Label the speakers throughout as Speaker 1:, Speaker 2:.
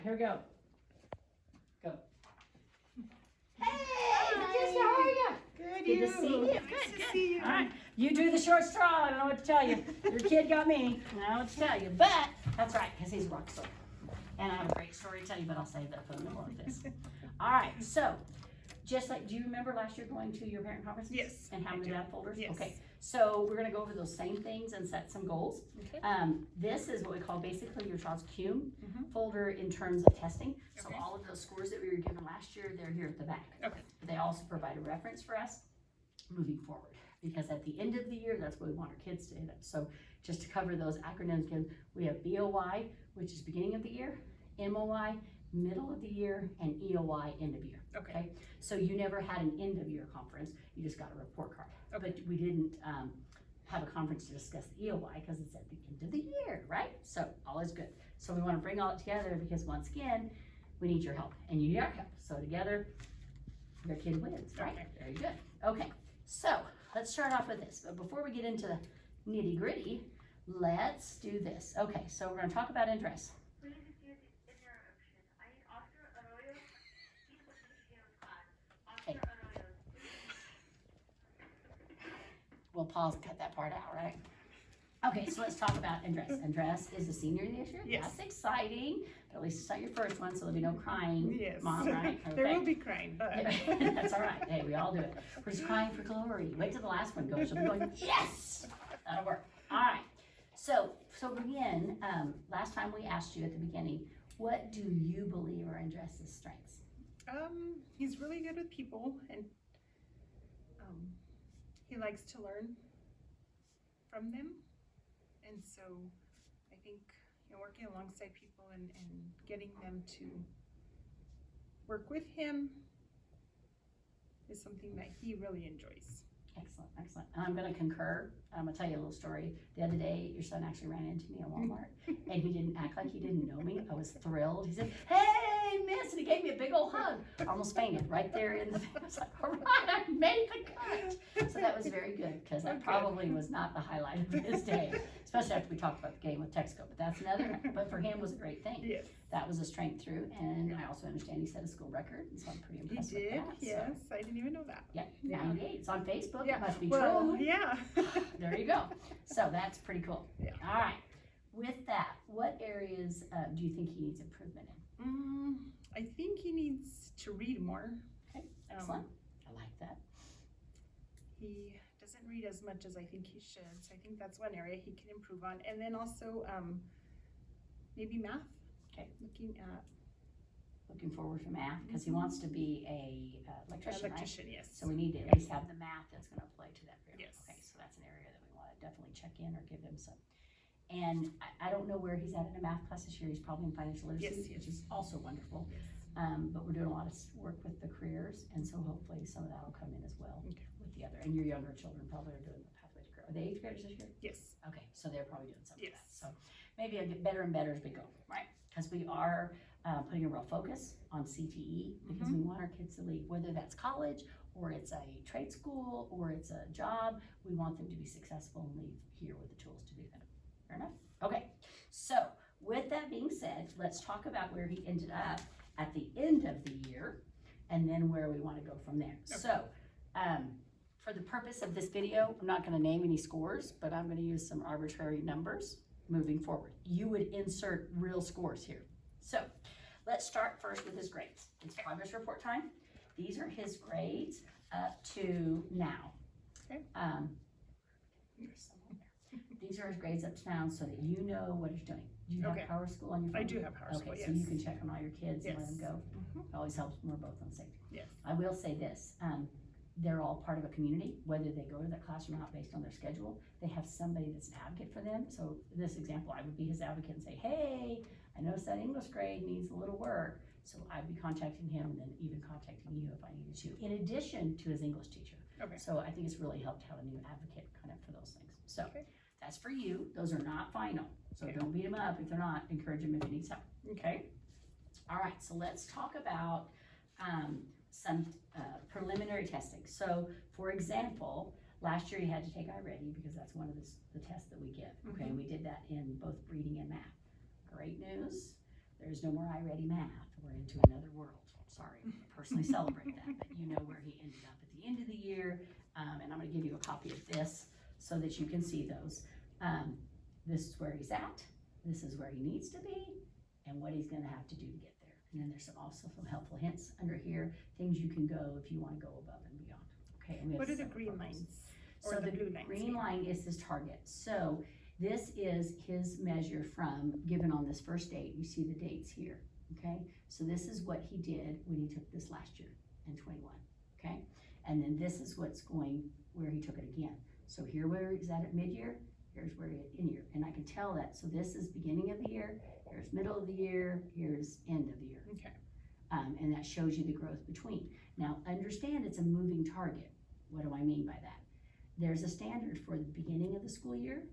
Speaker 1: Here we go. Go. Hey, Jessica, how are you?
Speaker 2: Good,
Speaker 1: Good to see you.
Speaker 2: Nice
Speaker 1: Good,
Speaker 2: to
Speaker 1: good.
Speaker 2: see you.
Speaker 1: All right, you drew the short straw. I don't know what to tell you. Your kid got me. I don't know what to tell you, but that's right, because he's a rock star. And I have a great story to tell you, but I'll save that for the middle of this. All right, so just like, do you remember last year going to your parent conferences?
Speaker 2: Yes,
Speaker 1: And having
Speaker 2: I
Speaker 1: the
Speaker 2: do.
Speaker 1: dad folders?
Speaker 2: Yes.
Speaker 1: Okay, so we're gonna go over those same things and set some goals.
Speaker 2: Okay.
Speaker 1: This is what we call basically your child's CUME
Speaker 2: Mhm.
Speaker 1: folder in terms of testing. So
Speaker 2: Okay.
Speaker 1: all of those scores that we were given last year, they're here at the back.
Speaker 2: Okay.
Speaker 1: They also provide a reference for us moving forward, because at the end of the year, that's what we want our kids to hit up. So just to cover those acronyms again, we have BOY, which is beginning of the year, MOY, middle of the year, and EOY, end of year.
Speaker 2: Okay.
Speaker 1: So you never had an end of year conference, you just got a report card.
Speaker 2: Okay.
Speaker 1: But we didn't have a conference to discuss the EOY because it's at the end of the year, right? So all is good. So we want to bring all it together because once again, we need your help and you need our help. So together, your kid wins, right?
Speaker 2: Okay.
Speaker 1: Very good. Okay, so let's start off with this. But before we get into the nitty gritty, let's do this. Okay, so we're going to talk about interest.
Speaker 3: Please excuse the interruption. I need Oscar Arroyo. He's with Michigan class. Oscar
Speaker 1: Hey.
Speaker 3: Arroyo.
Speaker 1: We'll pause and cut that part out, right? Okay, so let's talk about Andres. Andres is a senior this year.
Speaker 2: Yes.
Speaker 1: That's exciting, but at least it's not your first one, so there'll be no crying.
Speaker 2: Yes.
Speaker 1: Mom, right?
Speaker 2: There
Speaker 1: Okay.
Speaker 2: will be crying, but.
Speaker 1: That's all right. Hey, we all do it. We're just crying for glory. Wait till the last one goes. You'll be going, yes! That'll work. All right. So again, last time we asked you at the beginning, what do you believe are Andres' strengths?
Speaker 2: He's really good with people, and he likes to learn from them. And so I think, working alongside people and getting them to work with him is something that he really enjoys.
Speaker 1: Excellent, excellent. And I'm going to concur. I'm going to tell you a little story. The other day, your son actually ran into me at Walmart, and he didn't act like he didn't know me. I was thrilled. He said, "Hey, miss," and he gave me a big old hug. I almost fainted right there in the thing. I was like, all right, I made the cut. So that was very good, because that
Speaker 2: Okay.
Speaker 1: probably was not the highlight of his day, especially after we talked about the game with Texaco. But that's another, but for him, was a great thing.
Speaker 2: Yes.
Speaker 1: That was a strength through, and I also understand he set a school record, and so I'm pretty
Speaker 2: He
Speaker 1: impressed with
Speaker 2: did,
Speaker 1: that. So,
Speaker 2: yes. I didn't even know that.
Speaker 1: yeah,
Speaker 2: Yeah.
Speaker 1: 98. It's on Facebook.
Speaker 2: Yeah,
Speaker 1: It must be
Speaker 2: well,
Speaker 1: true.
Speaker 2: yeah.
Speaker 1: There you go. So that's pretty cool.
Speaker 2: Yeah.
Speaker 1: All right. With that, what areas do you think he needs improvement in?
Speaker 2: I think he needs to read more.
Speaker 1: Okay, excellent. I like that.
Speaker 2: He doesn't read as much as I think he should, so I think that's one area he can improve on. And then also, maybe math.
Speaker 1: Okay.
Speaker 2: Looking at
Speaker 1: Looking forward for math, because he wants to be a electrician, right?
Speaker 2: electrician, yes.
Speaker 1: So we need to at least have the math that's going to play to that area.
Speaker 2: Yes.
Speaker 1: Okay, so that's an area that we want to definitely check in or give him some. And I don't know where he's at in a math class this year. He's probably in financial literacy,
Speaker 2: Yes,
Speaker 1: which
Speaker 2: yes.
Speaker 1: is also wonderful.
Speaker 2: Yes.
Speaker 1: But we're doing a lot of work with the careers, and so hopefully some of that will come in as well
Speaker 2: Okay.
Speaker 1: with the other. And your younger children probably are doing the pathway to career. Are they 8th graders this year?
Speaker 2: Yes.
Speaker 1: Okay, so they're probably doing some of
Speaker 2: Yes.
Speaker 1: that. So maybe I'll get better and better as we go, right? Because we are putting a real focus on CTE, because we want our kids to leave, whether that's college or it's a trade school or it's a job. We want them to be successful and leave here with the tools to do that. Fair enough? Okay, so with that being said, let's talk about where he ended up at the end of the year and then where we want to go from there.
Speaker 2: Okay.
Speaker 1: So for the purpose of this video, I'm not going to name any scores, but I'm going to use some arbitrary numbers moving forward. You would insert real scores here. So let's start first with his grades. It's progress report time. These are his grades up to now.
Speaker 2: Okay.
Speaker 1: These are his grades up to now, so that you know what he's doing. Do you have
Speaker 2: Okay.
Speaker 1: Power School on your phone?
Speaker 2: I do have Power School,
Speaker 1: Okay,
Speaker 2: yes.
Speaker 1: so you can check on all your kids and let them
Speaker 2: Yes.
Speaker 1: go.
Speaker 2: Mhm.
Speaker 1: It always helps when we're both on safety.
Speaker 2: Yes.
Speaker 1: I will say this, they're all part of a community, whether they go to that class or not based on their schedule. They have somebody that's an advocate for them. So this example, I would be his advocate and say, hey, I noticed that English grade needs a little work. So I'd be contacting him and then even contacting you if I needed to, in addition to his English teacher.
Speaker 2: Okay.
Speaker 1: So I think it's really helped to have a new advocate kind of for those things. So
Speaker 2: Okay.
Speaker 1: that's for you. Those are not final. So
Speaker 2: Okay.
Speaker 1: don't beat him up if they're not. Encourage him if he needs help. Okay? All right, so let's talk about some preliminary testing. So for example, last year you had to take iReady because that's one of the tests that we give. Okay, we did that in both reading and math. Great news. There's no more iReady math. We're into another world. Sorry, I personally celebrate that, but you know where he ended up at the end of the year. And I'm gonna give you a copy of this so that you can see those. This is where he's at, this is where he needs to be, and what he's gonna have to do to get there. And then there's also some helpful hints under here, things you can go if you wanna go above and beyond. Okay, and we have
Speaker 2: What are the
Speaker 1: separate
Speaker 2: green
Speaker 1: programs.
Speaker 2: lines?
Speaker 1: So
Speaker 2: Or the
Speaker 1: the
Speaker 2: blue lines?
Speaker 1: green line is his target. So this is his measure from, given on this first date, you see the dates here, okay? So this is what he did when he took this last year in 21, okay? And then this is what's going, where he took it again. So here where he's at mid-year, here's where he in year. And I can tell that, so this is beginning of the year, here's middle of the year, here's end of the year.
Speaker 2: Okay.
Speaker 1: And that shows you the growth between. Now, understand it's a moving target. What do I mean by that? There's a standard for the beginning of the school year,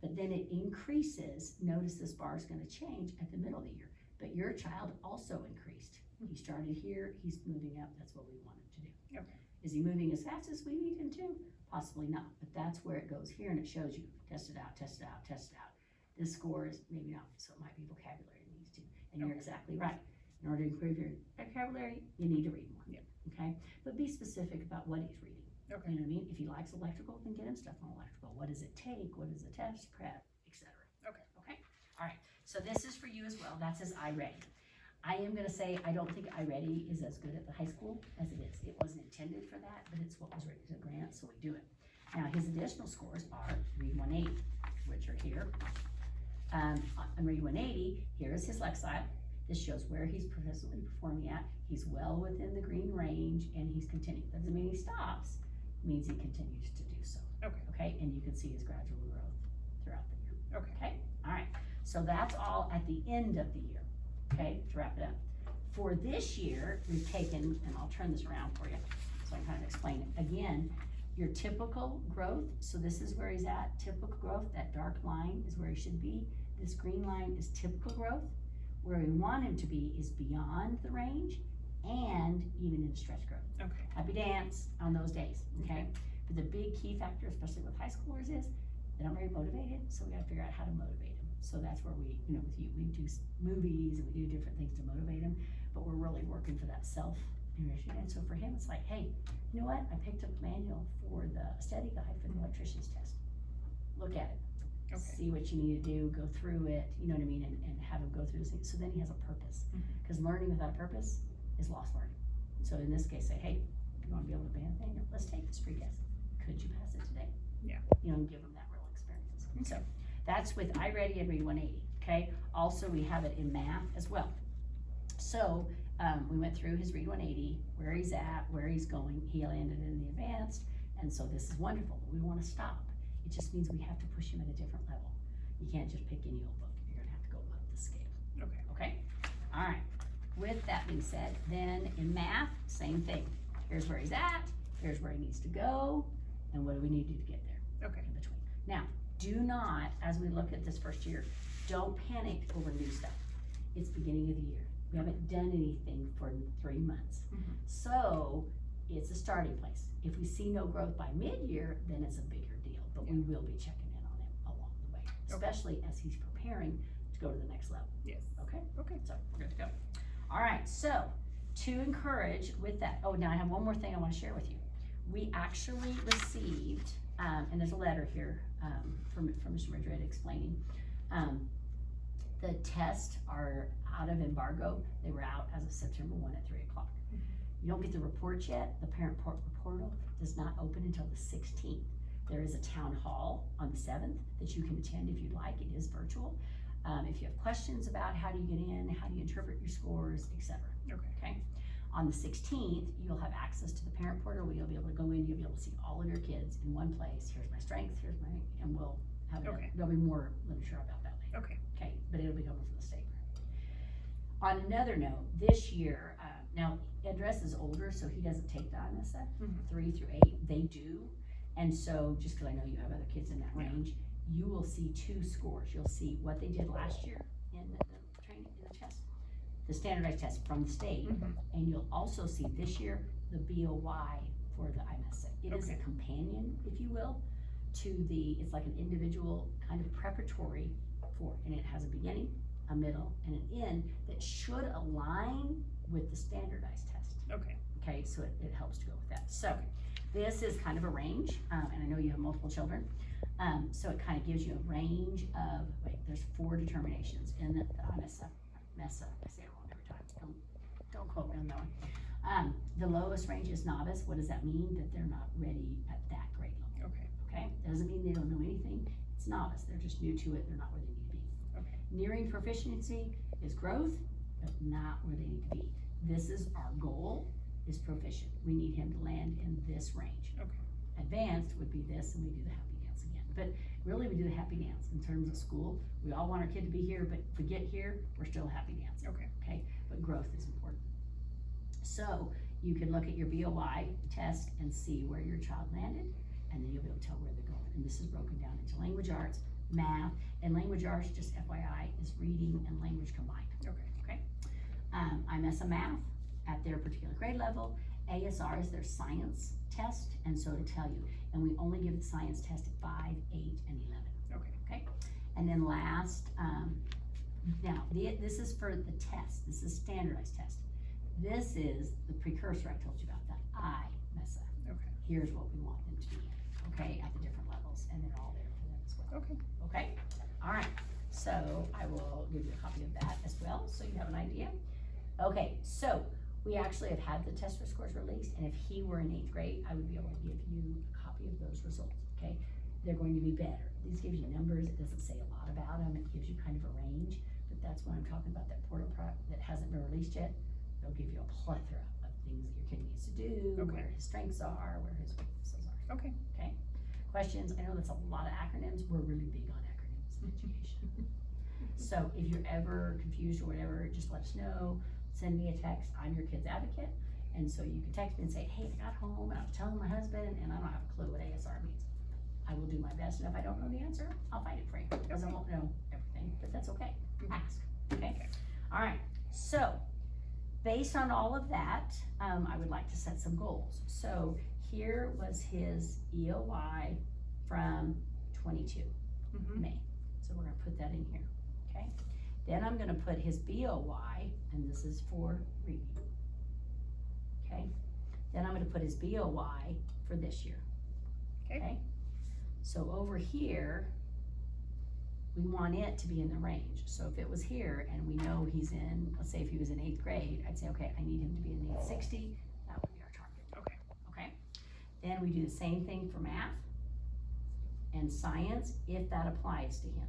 Speaker 1: but then it increases. Notice this bar is gonna change at the middle of the year, but your child also increased. He started here, he's moving up, that's what we want him to do.
Speaker 2: Okay.
Speaker 1: Is he moving as fast as we need him to? Possibly not, but that's where it goes here and it shows you, test it out, test it out, test it out. This score is maybe not, so it might be vocabulary it needs to, and you're
Speaker 2: Okay.
Speaker 1: exactly right. In order to improve your vocabulary, you need to read more.
Speaker 2: Yeah.
Speaker 1: Okay, but be specific about what he's reading.
Speaker 2: Okay.
Speaker 1: You know what I mean? If he likes electrical, then get him stuff on electrical. What does it take? What is the test prep, etc.
Speaker 2: Okay.
Speaker 1: Okay. All right. So this is for you as well. That's his iReady. I am going to say I don't think iReady is as good at the high school as it is. It wasn't intended for that, but it's what was written to grant, so we do it. Now his additional scores are Read 180, which are here. On Read 180, here is his Lexile. This shows where he's presently performing at. He's well within the green range and he's continuing. Doesn't mean he stops, it means he continues to do so.
Speaker 2: Okay.
Speaker 1: Okay, and you can see his gradual growth throughout the year.
Speaker 2: Okay.
Speaker 1: Okay, all right. So that's all at the end of the year, okay, to wrap it up. For this year, we've taken, and I'll turn this around for you so I can kind of explain it. Again, your typical growth, so this is where he's at, typical growth, that dark line is where he should be. This green line is typical growth. Where we want him to be is beyond the range and even in stretch growth.
Speaker 2: Okay.
Speaker 1: Happy dance on those days, okay? But the big key factor, especially with high schoolers, is they're not very motivated, so we gotta figure out how to motivate them. So that's where we, you know, with you, we do movies and we do different things to motivate them, but we're really working for that self-immersion. And so for him, it's like, hey, you know what? I picked up a manual for the study guide for the electrician's test. Look at it.
Speaker 2: Okay.
Speaker 1: See what you need to do, go through it, you know what I mean, and have him go through this thing. So then he has a purpose. Because learning without a purpose is lost learning. So in this case, say, hey, you wanna be able to band thing? Let's take this pre-test. Could you pass it today?
Speaker 2: Yeah.
Speaker 1: You know, and give them that real experience. So that's with iReady and Read 180, okay? Also, we have it in math as well. So we went through his Read 180, where he's at, where he's going. He landed in the advanced, and so this is wonderful. We wanna stop. It just means we have to push him at a different level. You can't just pick any old book. You're gonna have to go up the scale.
Speaker 2: Okay.
Speaker 1: Okay? All right. With that being said, then in math, same thing. Here's where he's at, here's where he needs to go, and what do we need to do to get there
Speaker 2: Okay.
Speaker 1: in between. Now, do not, as we look at this first year, don't panic over new stuff. It's beginning of the year. We haven't done anything for 3 months.
Speaker 2: Mhm.
Speaker 1: So it's a starting place. If we see no growth by mid-year, then it's a bigger deal, but we will be checking in on him along the way, especially as he's preparing to go to the next level.
Speaker 2: Yes.
Speaker 1: Okay?
Speaker 2: Okay.
Speaker 1: So we're good to go. All right, so to encourage with that, oh, now I have one more thing I want to share with you. We actually received, and there's a letter here from Mr. Madrid explaining, the tests are out of embargo. They were out as of September 1 at 3 o'clock. You don't get the reports yet. The parent portal does not open until the 16th. There is a town hall on the 7th that you can attend if you'd like. It is virtual. If you have questions about how do you get in, how do you interpret your scores, etc. Okay. On the 16th, you'll have access to the parent portal where you'll be able to go in, you'll be able to see all of your kids in one place. Here's my strengths, here's my, and we'll have, there'll be more literature about that later.
Speaker 2: Okay.
Speaker 1: Okay, but it'll be coming from the state. On another note, this year, now Andres is older, so he doesn't take the IMSA, 3 through 8, they do. And so, just because I know you have other kids in that range, you will see 2 scores. You'll see what they did last year in the training, in the test, the standardized test from the state, and you'll also see this year the BOY for the IMSA. It is a companion, if you will, to the, it's like an individual kind of preparatory for, and it has a beginning, a middle, and an end that should align with the standardized test.
Speaker 2: Okay.
Speaker 1: Okay, so it helps to go with that. So this is kind of a range, and I know you have multiple children. So it kind of gives you a range of, there's 4 determinations in the MESA. I say it wrong every time. Don't quote me on that one. The lowest range is novice. What does that mean? That they're not ready at that grade level.
Speaker 2: Okay.
Speaker 1: Okay, doesn't mean they don't know anything. It's novice. They're just new to it. They're not where they need to be.
Speaker 2: Okay.
Speaker 1: Nearing proficiency is growth, but not where they need to be. This is our goal, is proficient. We need him to land in this range.
Speaker 2: Okay.
Speaker 1: Advanced would be this, and we do the happy dance again. But really, we do the happy dance in terms of school. We all want our kid to be here, but if we get here, we're still happy dance.
Speaker 2: Okay.
Speaker 1: Okay, but growth is important. So you can look at your BOI test and see where your child landed, and then you'll be able to tell where they're going. And this is broken down into language arts, math, and language arts, just FYI, is reading and language combined.
Speaker 2: Okay.
Speaker 1: IMESA math at their particular grade level. ASR is their science test, and so to tell you, and we only give the science test at 5, 8, and 11.
Speaker 2: Okay.
Speaker 1: And then last, now this is for the test. This is standardized test. This is the precursor I told you about, the IMESA.
Speaker 2: Okay.
Speaker 1: Here's what we want them to be in, okay, at the different levels, and they're all there for them as well.
Speaker 2: Okay.
Speaker 1: Okay, all right, so I will give you a copy of that as well, so you have an idea. Okay, so we actually have had the test scores released, and if he were in 8th grade, I would be able to give you a copy of those results, okay? They're going to be better. These gives you numbers, it doesn't say a lot about them, it gives you kind of a range, but that's what I'm talking about, that portal product that hasn't been released yet. They'll give you a plethora of things that your kid needs to do,
Speaker 2: Okay.
Speaker 1: where his strengths are, where his weaknesses are.
Speaker 2: Okay.
Speaker 1: Okay, questions? I know that's a lot of acronyms. We're really big on acronyms in education. So if you're ever confused or whatever, just let us know. Send me a text. I'm your kid's advocate. And so you can text me and say, hey, I got home and I was telling my husband and I don't have a clue what ASR means. I will do my best, and if I don't know the answer, I'll find it for you, because I won't know everything, but that's okay. Ask, okay? All right, so based on all of that, I would like to set some goals. So here was his EOY from 22, May. So we're gonna put that in here, okay? Then I'm gonna put his BOY, and this is for reading, okay? Then I'm gonna put his BOY for this year, okay? So over here, we want it to be in the range. So if it was here and we know he's in, let's say if he was in 8th grade, I'd say, okay, I need him to be in 860, that would be our target. Okay. Then we do the same thing for math and science, if that applies to him.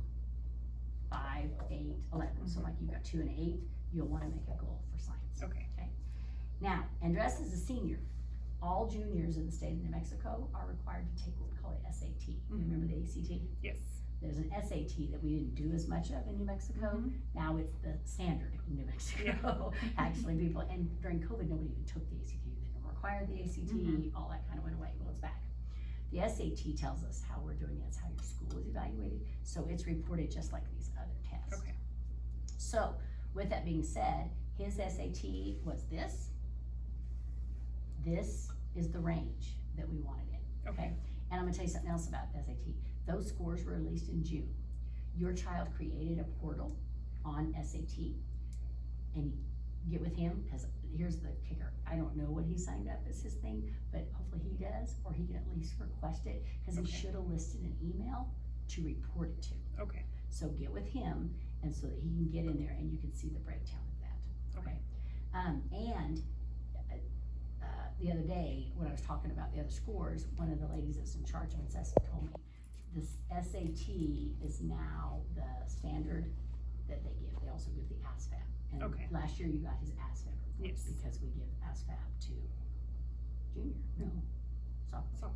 Speaker 1: 5, 8, 11. So like you've got 2 and 8, you'll wanna make a goal for science.
Speaker 2: Okay.
Speaker 1: Now, Andres is a senior. All juniors in the state of New Mexico are required to take what we call an SAT. You remember the ACT?
Speaker 2: Yes.
Speaker 1: There's an SAT that we didn't do as much of in New Mexico. Now it's the standard in New Mexico. Actually, people, and during COVID, nobody even took the ACT. They didn't require the ACT, all that kind of went away. Well, it's back. The SAT tells us how we're doing it. It's how your school is evaluated. So it's reported just like these other tests.
Speaker 2: Okay.
Speaker 1: So with that being said, his SAT was this. This is the range that we wanted in, okay? And I'm gonna tell you something else about the SAT. Those scores were released in June. Your child created a portal on SAT, and get with him, because here's the kicker. I don't know what he signed up as his thing, but hopefully he does, or he can at least request it, because he should have listed an email to report it to.
Speaker 2: Okay.
Speaker 1: So get with him, and so that he can get in there and you can see the breakdown of that, okay? And the other day, when I was talking about the other scores, one of the ladies that's in charge of assessment told me this SAT is now the standard that they give. They also give the ASVAB. And last year you got his ASVAB report.
Speaker 2: Yes.
Speaker 1: Because we give ASVAB to junior, sophomore.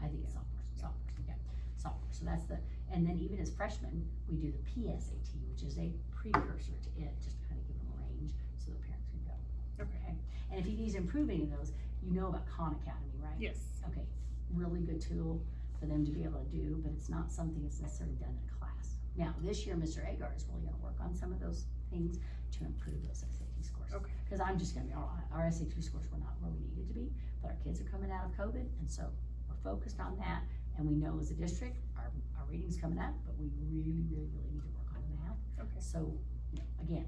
Speaker 1: I think it's sophomores, so that's the, and then even as freshmen, we do the PSAT, which is a precursor to it, just to kind of give them a range so the parents can go. Okay. And if he needs to improve any of those, you know about Khan Academy, right?
Speaker 2: Yes.
Speaker 1: Okay, really good tool for them to be able to do, but it's not something that's necessarily done in a class. Now, this year, Mr. Agar is really gonna work on some of those things to improve those SAT scores.
Speaker 2: Okay.
Speaker 1: Because I'm just gonna be all honest, our SAT scores were not where we needed to be, but our kids are coming out of COVID, and so we're focused on that, and we know as a district, our reading's coming up, but we really need to work on the math.
Speaker 2: Okay.
Speaker 1: So Again,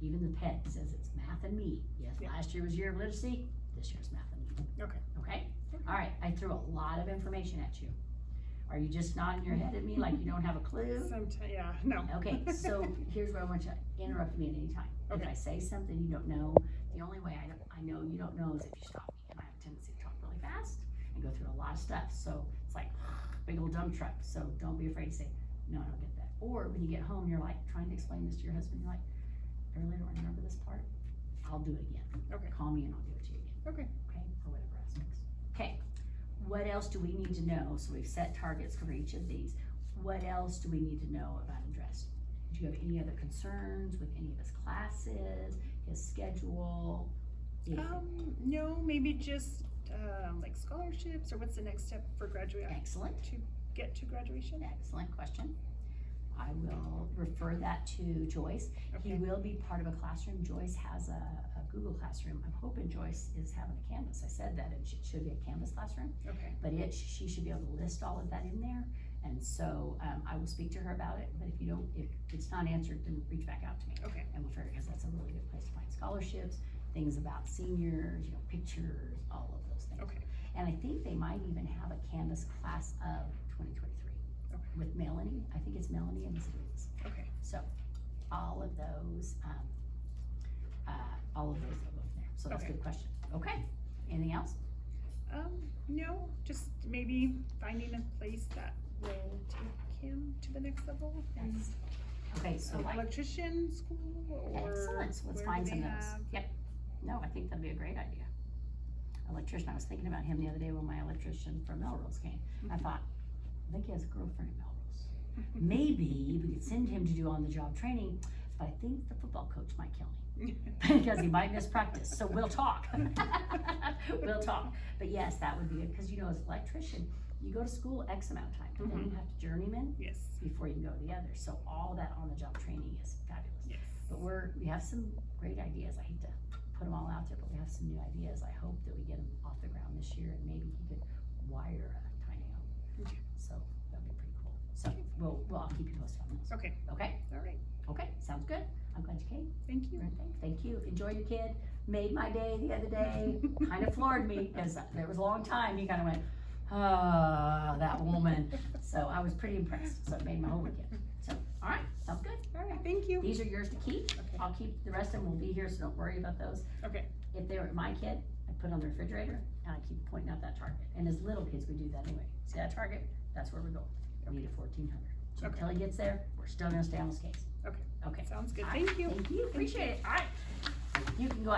Speaker 1: even the PED says it's math and me. Yes,
Speaker 2: Yeah.
Speaker 1: last year was year of literacy, this year's math and me.
Speaker 2: Okay.
Speaker 1: Okay? All right, I threw a lot of information at you. Are you just nodding your head at me like you don't have a clue?
Speaker 2: Sometimes, yeah, no.
Speaker 1: Okay, so here's where I want you to interrupt me at any time. If
Speaker 2: Okay.
Speaker 1: I say something you don't know, the only way I know you don't know is if you stop me. And I have a tendency to talk really fast and go through a lot of stuff. So it's like big old dump truck. So don't be afraid to say, no, I don't get that. Or when you get home, you're like trying to explain this to your husband. You're like, I really don't remember this part. I'll do it again.
Speaker 2: Okay.
Speaker 1: Call me and I'll do it to you again.
Speaker 2: Okay.
Speaker 1: Okay, for whatever aspects. Okay, what else do we need to know? So we've set targets for each of these. What else do we need to know about Andres? Do you have any other concerns with any of his classes, his schedule? Anything?
Speaker 2: No, maybe just, like scholarships, or what's the next step for graduation,
Speaker 1: Excellent,
Speaker 2: to get to graduation?
Speaker 1: excellent question. I will refer that to Joyce. He
Speaker 2: Okay.
Speaker 1: will be part of a classroom. Joyce has a Google Classroom. I'm hoping Joyce is having a Canvas. I said that it should be a Canvas classroom.
Speaker 2: Okay.
Speaker 1: But she should be able to list all of that in there, and so, I will speak to her about it, but if it's not answered, then reach back out to me.
Speaker 2: Okay.
Speaker 1: And we'll figure, because that's a really good place to find scholarships, things about seniors, pictures, all of those things.
Speaker 2: Okay.
Speaker 1: And I think they might even have a Canvas class of 2023
Speaker 2: Okay.
Speaker 1: with Melanie, I think it's Melanie and Ms. Louise.
Speaker 2: Okay.
Speaker 1: So, all of those are both there, so that's a
Speaker 2: Okay.
Speaker 1: good question. Okay, anything else?
Speaker 2: No, just maybe finding a place that will take him to the next level. And
Speaker 1: Yes. Okay, so like.
Speaker 2: electrician school, or
Speaker 1: Excellent, so let's
Speaker 2: where
Speaker 1: find
Speaker 2: do
Speaker 1: some
Speaker 2: they
Speaker 1: of those.
Speaker 2: have-
Speaker 1: Yep, no, I think that'd be a great idea. Electrician, I was thinking about him the other day when my electrician from Melrose came. I thought, I think he has a girlfriend in Melrose. Maybe we could send him to do on-the-job training, but I think the football coach might kill me. Because he might miss practice, so we'll talk. We'll talk, but yes, that would be good, because as an electrician, you go to school X amount of time, but then you have to journeyman
Speaker 2: Yes.
Speaker 1: before you can go to the other, so all that on-the-job training is fabulous.
Speaker 2: Yes.
Speaker 1: But we have some great ideas. I hate to put them all out there, but we have some new ideas. I hope that we get them off the ground this year, and maybe he could wire a tiny home.
Speaker 2: Okay.
Speaker 1: So that'd be pretty cool. So I'll keep you posted on those.
Speaker 2: Okay.
Speaker 1: Okay,
Speaker 2: All right.
Speaker 1: okay, sounds good. I'm glad you came.
Speaker 2: Thank you.
Speaker 1: Thank you. Enjoy your kid. Made my day the other day. Kind of floored me, because there was a long time he kind of went, that woman. So I was pretty impressed. So it made my whole weekend. So, all right, sounds good.
Speaker 2: All right. Thank you.
Speaker 1: These are yours to keep.
Speaker 2: Okay.
Speaker 1: I'll keep the rest of them. Will be here, so don't worry about those.
Speaker 2: Okay.
Speaker 1: If they were my kid, I put it on the refrigerator and I keep pointing out that target. And as little kids, we do that anyway. See that target? That's where we're going. We need a 1400. So
Speaker 2: Okay.
Speaker 1: until he gets there, we're still gonna stay on the skates.
Speaker 2: Okay.
Speaker 1: Okay.
Speaker 2: Sounds good.
Speaker 1: All right.
Speaker 2: Thank you.
Speaker 1: Thank you. Appreciate it. All right. You can go